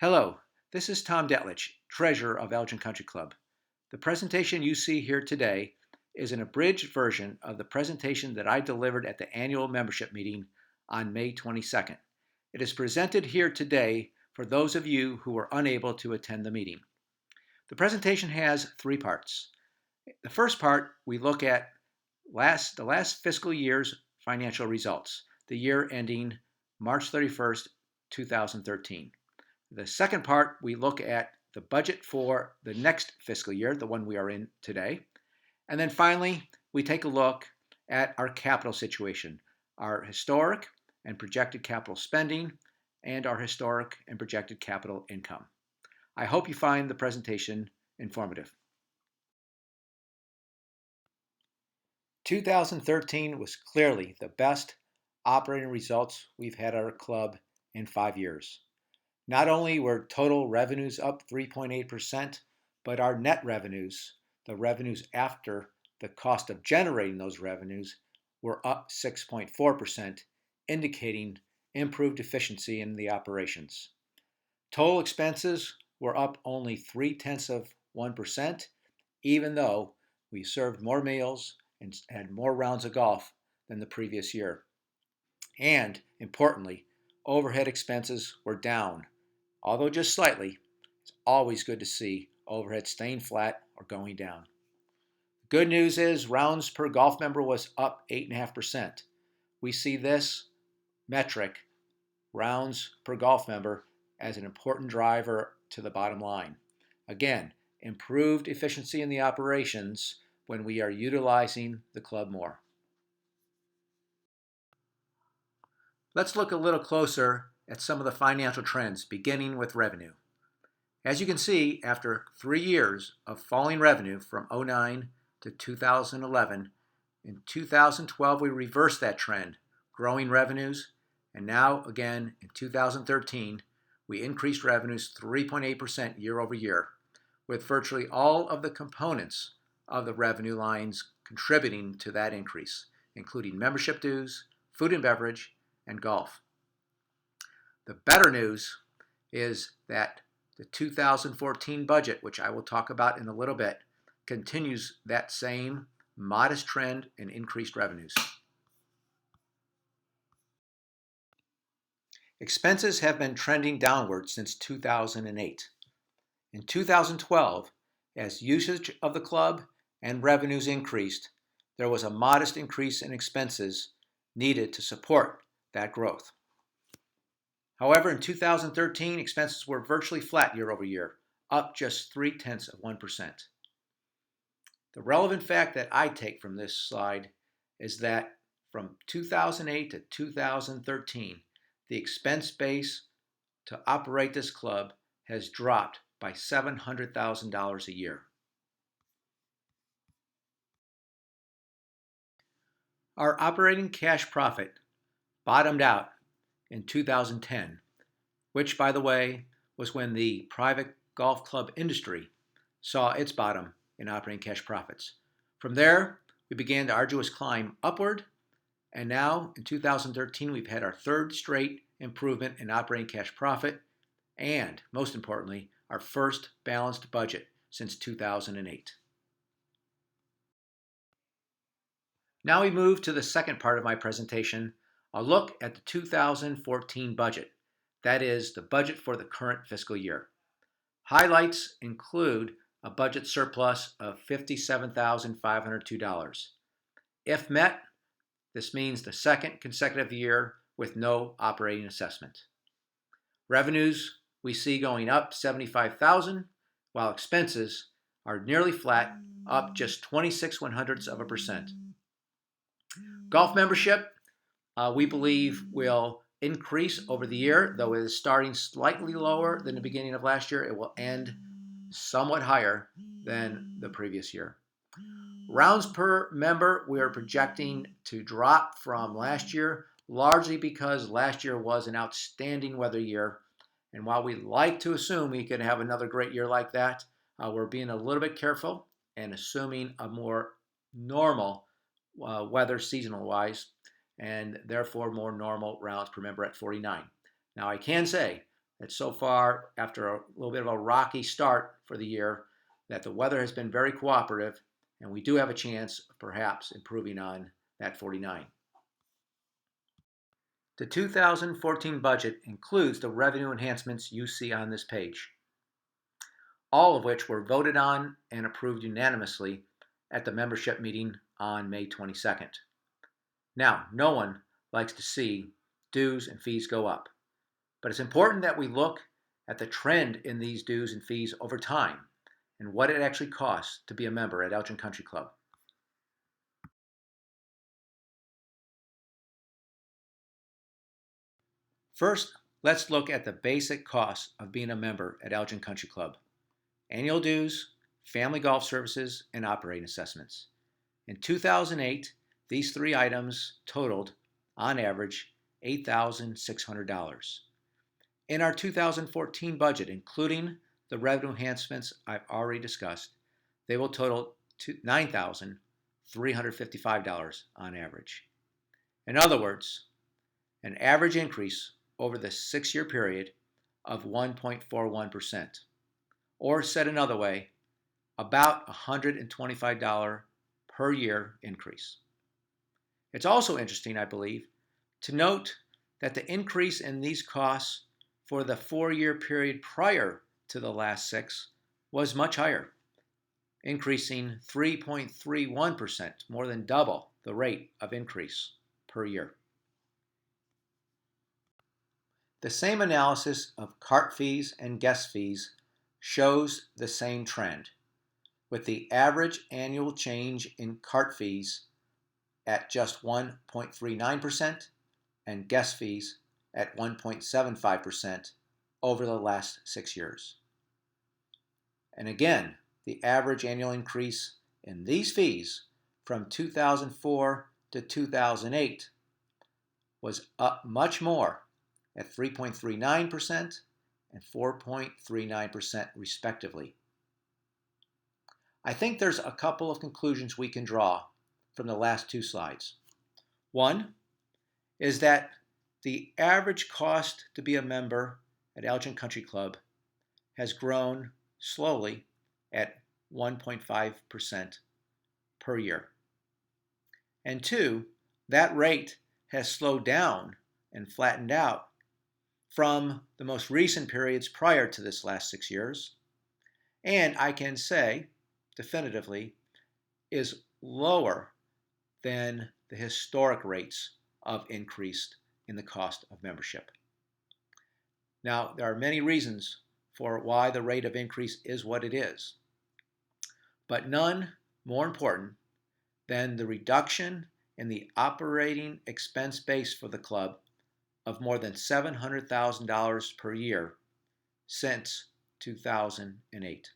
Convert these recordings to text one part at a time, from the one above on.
Hello, this is Tom Detlich, Treasurer of Elgin Country Club. The presentation you see here today is an abridged version of the presentation that I delivered at the annual membership meeting on May 22nd. It is presented here today for those of you who were unable to attend the meeting. The presentation has three parts. The first part, we look at the last fiscal year's financial results, the year ending March 31st, 2013. The second part, we look at the budget for the next fiscal year, the one we are in today. And then finally, we take a look at our capital situation, our historic and projected capital spending, and our historic and projected capital income. I hope you find the presentation informative. 2013 was clearly the best operating results we've had at our club in 5 years. Not only were total revenues up 3.8%, but our net revenues, the revenues after the cost of generating those revenues, were up 6.4%, indicating improved efficiency in the operations. Total expenses were up only 0.3%, even though we served more meals and had more rounds of golf than the previous year. And, importantly, overhead expenses were down. Although just slightly, it's always good to see overhead staying flat or going down. The good news is rounds per golf member was up 8.5%. We see this metric, rounds per golf member, as an important driver to the bottom line. Again, improved efficiency in the operations when we are utilizing the club more. Let's look a little closer at some of the financial trends, beginning with revenue. As you can see, after 3 years of falling revenue from 2009 to 2011, in 2012 we reversed that trend, growing revenues, and now again in 2013 we increased revenues 3.8% year over year, with virtually all of the components of the revenue lines contributing to that increase, including membership dues, food and beverage, and golf. The better news is that the 2014 budget, which I will talk about in a little bit, continues that same modest trend in increased revenues. Expenses have been trending downward since 2008. In 2012, as usage of the club and revenues increased, there was a modest increase in expenses needed to support that growth. However, in 2013, expenses were virtually flat year over year, up just 0.3%. The relevant fact that I take from this slide is that from 2008 to 2013, the expense base to operate this club has dropped by $700,000 a year. Our operating cash profit bottomed out in 2010, which, by the way, was when the private golf club industry saw its bottom in operating cash profits. From there, we began the arduous climb upward, and now in 2013, we've had our third straight improvement in operating cash profit, and most importantly, our first balanced budget since 2008. Now we move to the second part of my presentation, a look at the 2014 budget, that is, the budget for the current fiscal year. Highlights include a budget surplus of $57,502. If met, this means the second consecutive year with no operating assessment. Revenues we see going up $75,000, while expenses are nearly flat, up just 26/100%. Golf membership, we believe, will increase over the year, though it is starting slightly lower than the beginning of last year. It will end somewhat higher than the previous year. Rounds per member, we are projecting to drop from last year, largely because last year was an outstanding weather year. And while we like to assume we could have another great year like that, we're being a little bit careful and assuming a more normal weather seasonal-wise, and therefore more normal rounds per member at 49. Now, I can say that so far, after a little bit of a rocky start for the year, that the weather has been very cooperative, and we do have a chance of perhaps improving on that 49. The 2014 budget includes the revenue enhancements you see on this page, all of which were voted on and approved unanimously at the membership meeting on May 22nd. Now, no one likes to see dues and fees go up, but it's important that we look at the trend in these dues and fees over time and what it actually costs to be a member at Elgin Country Club. First, let's look at the basic costs of being a member at Elgin Country Club: annual dues, family golf services, and operating assessments. In 2008, these three items totaled, on average, $8,600. In our 2014 budget, including the revenue enhancements I've already discussed, they will total $9,355 on average. In other words, an average increase over the 6-year period of 1.41%, or said another way, about $125 per year increase. It's also interesting, I believe, to note that the increase in these costs for the 4-year period prior to the last 6 was much higher, increasing 3.31%, more than double the rate of increase per year. The same analysis of cart fees and guest fees shows the same trend, with the average annual change in cart fees at just 1.39% and guest fees at 1.75% over the last 6 years. And again, the average annual increase in these fees from 2004 to 2008 was up much more, at 3.39% and 4.39% respectively. I think there's a couple of conclusions we can draw from the last two slides. One is that the average cost to be a member at Elgin Country Club has grown slowly at 1.5% per year. And two, that rate has slowed down and flattened out from the most recent periods prior to this last 6 years, and I can say definitively is lower than the historic rates of increase in the cost of membership. Now, there are many reasons for why the rate of increase is what it is, but none more important than the reduction in the operating expense base for the club of more than $700,000 per year since 2008.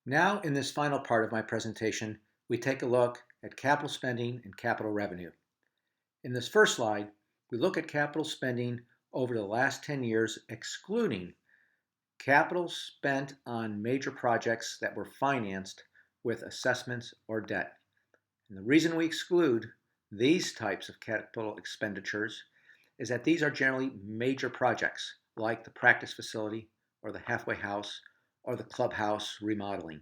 Now, in this final part of my presentation, we take a look at capital spending and capital revenue. In this first slide, we look at capital spending over the last 10 years, excluding capital spent on major projects that were financed with assessments or debt. And the reason we exclude these types of capital expenditures is that these are generally major projects, like the practice facility or the halfway house or the clubhouse remodeling.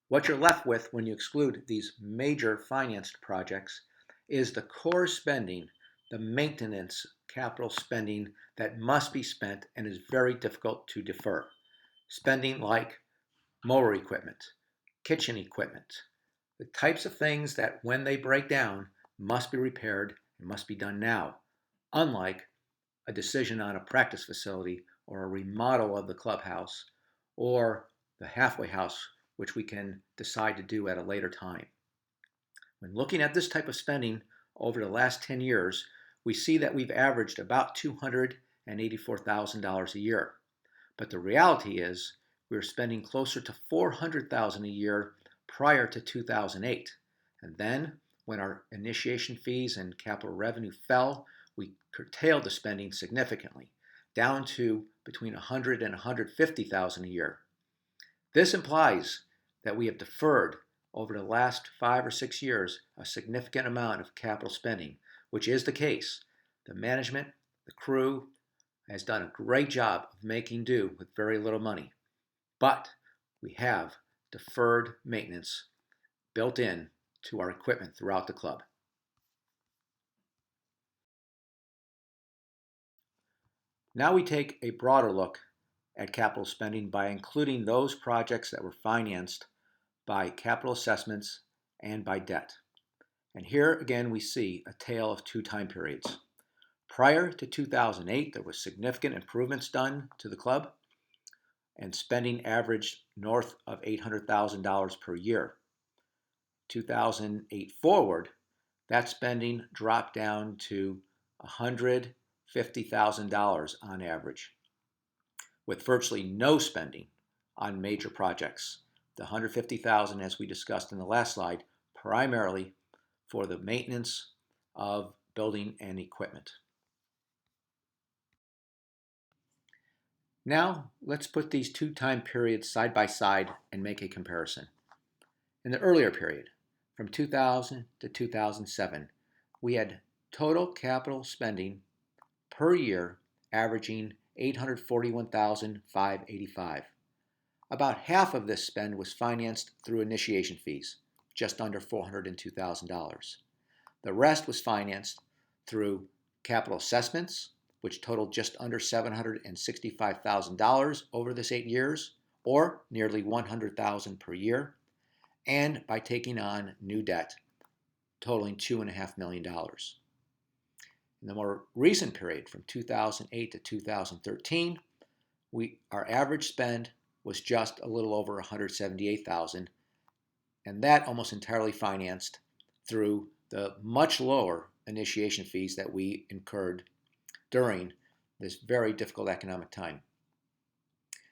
What you're left with when you exclude these major financed projects is the core spending, the maintenance capital spending that must be spent and is very difficult to defer. Spending like mower equipment, kitchen equipment, the types of things that when they break down must be repaired and must be done now, unlike a decision on a practice facility or a remodel of the clubhouse or the halfway house, which we can decide to do at a later time. When looking at this type of spending over the last 10 years, we see that we've averaged about $284,000 a year. But the reality is we're spending closer to $400,000 a year prior to 2008. And then, when our initiation fees and capital revenue fell, we curtailed the spending significantly, down to between $100,000 and $150,000 a year. This implies that we have deferred over the last 5 or 6 years a significant amount of capital spending, which is the case. The management, the crew, has done a great job of making do with very little money. But we have deferred maintenance built in to our equipment throughout the club. Now we take a broader look at capital spending by including those projects that were financed by capital assessments and by debt. And here again we see a tale of two time periods. Prior to 2008, there was significant improvements done to the club, and spending averaged north of $800,000 per year. 2008 forward, that spending dropped down to $150,000 on average, with virtually no spending on major projects. The $150,000, as we discussed in the last slide, primarily for the maintenance of building and equipment. Now, let's put these two time periods side by side and make a comparison. In the earlier period, from 2000 to 2007, we had total capital spending per year averaging $841,585. About half of this spend was financed through initiation fees, just under $402,000. The rest was financed through capital assessments, which totaled just under $765,000 over this 8 years, or nearly $100,000 per year, and by taking on new debt, totaling $2.5 million. In the more recent period, from 2008 to 2013, our average spend was just a little over $178,000, and that almost entirely financed through the much lower initiation fees that we incurred during this very difficult economic time.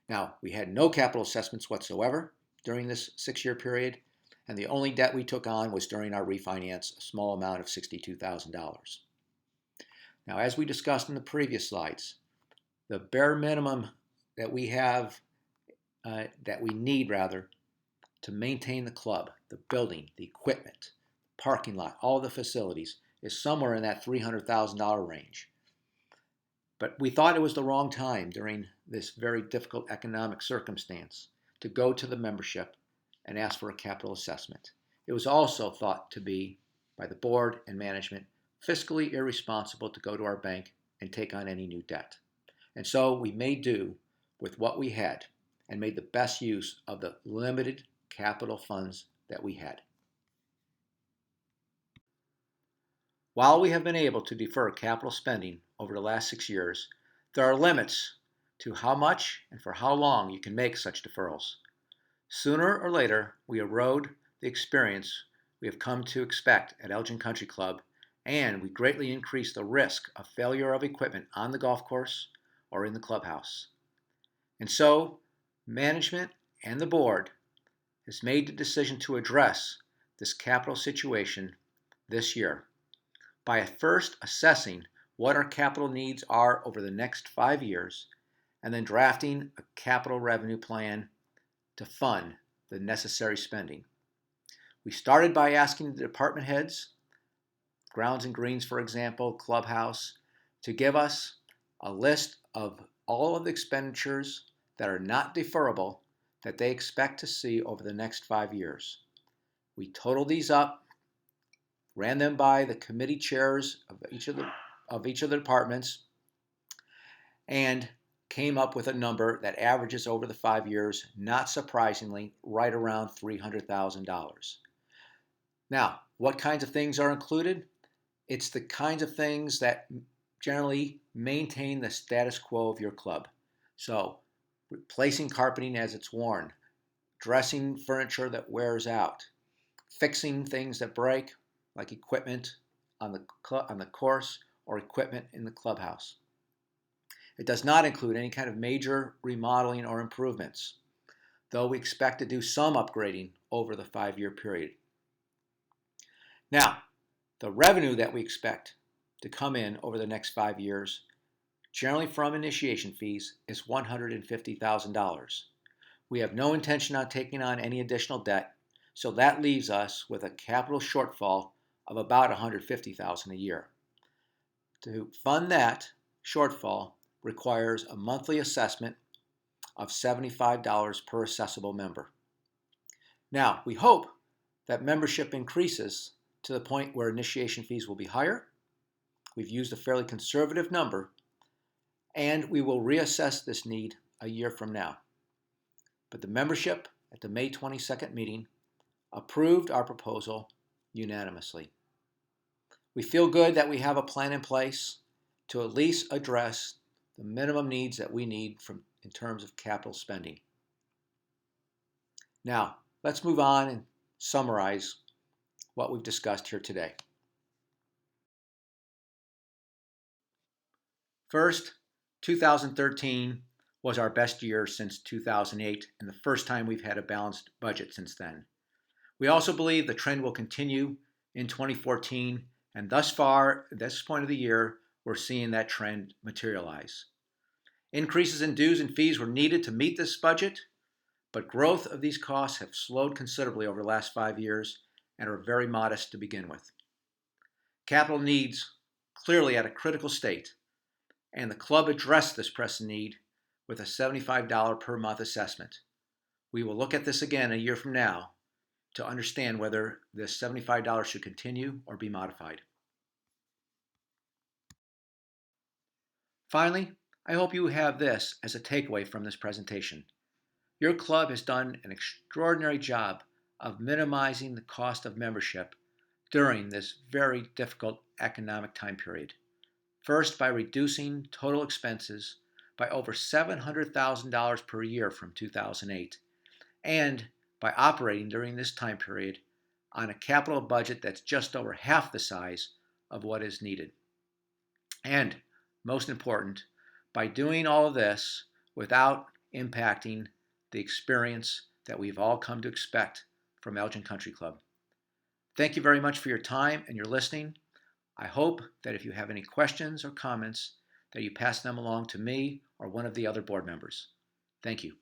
Now, we had no capital assessments whatsoever during this 6-year period, and the only debt we took on was during our refinance, a small amount of $62,000. Now, as we discussed in the previous slides, the bare minimum that we need to maintain the club, the building, the equipment, parking lot, all the facilities, is somewhere in that $300,000 range. But we thought it was the wrong time during this very difficult economic circumstance to go to the membership and ask for a capital assessment. It was also thought to be, by the board and management, fiscally irresponsible to go to our bank and take on any new debt. And so we made do with what we had and made the best use of the limited capital funds that we had. While we have been able to defer capital spending over the last 6 years, there are limits to how much and for how long you can make such deferrals. Sooner or later, we erode the experience we have come to expect at Elgin Country Club, and we greatly increase the risk of failure of equipment on the golf course or in the clubhouse. And so, management and the board has made the decision to address this capital situation this year by first assessing what our capital needs are over the next 5 years and then drafting a capital revenue plan to fund the necessary spending. We started by asking the department heads, grounds and greens, for example, clubhouse, to give us a list of all of the expenditures that are not deferrable that they expect to see over the next 5 years. We totaled these up, ran them by the committee chairs of each of the departments, and came up with a number that averages over the 5 years, not surprisingly, right around $300,000. Now, what kinds of things are included? It's the kinds of things that generally maintain the status quo of your club. So, replacing carpeting as it's worn, dressing furniture that wears out, fixing things that break, like equipment on the course or equipment in the clubhouse. It does not include any kind of major remodeling or improvements, though we expect to do some upgrading over the 5-year period. Now, the revenue that we expect to come in over the next 5 years, generally from initiation fees, is $150,000. We have no intention on taking on any additional debt, so that leaves us with a capital shortfall of about $150,000 a year. To fund that shortfall requires a monthly assessment of $75 per accessible member. Now, we hope that membership increases to the point where initiation fees will be higher. We've used a fairly conservative number, and we will reassess this need a year from now. But the membership at the May 22nd meeting approved our proposal unanimously. We feel good that we have a plan in place to at least address the minimum needs that we need in terms of capital spending. Now, let's move on and summarize what we've discussed here today. First, 2013 was our best year since 2008 and the first time we've had a balanced budget since then. We also believe the trend will continue in 2014, and thus far, at this point of the year, we're seeing that trend materialize. Increases in dues and fees were needed to meet this budget, but growth of these costs have slowed considerably over the last 5 years and are very modest to begin with. Capital needs clearly at a critical state, and the club addressed this pressing need with a $75 per month assessment. We will look at this again a year from now to understand whether this $75 should continue or be modified. Finally, I hope you have this as a takeaway from this presentation. Your club has done an extraordinary job of minimizing the cost of membership during this very difficult economic time period. First, by reducing total expenses by over $700,000 per year from 2008, and by operating during this time period on a capital budget that's just over half the size of what is needed. And, most important, by doing all of this without impacting the experience that we've all come to expect from Elgin Country Club. Thank you very much for your time and your listening. I hope that if you have any questions or comments, that you pass them along to me or one of the other board members. Thank you.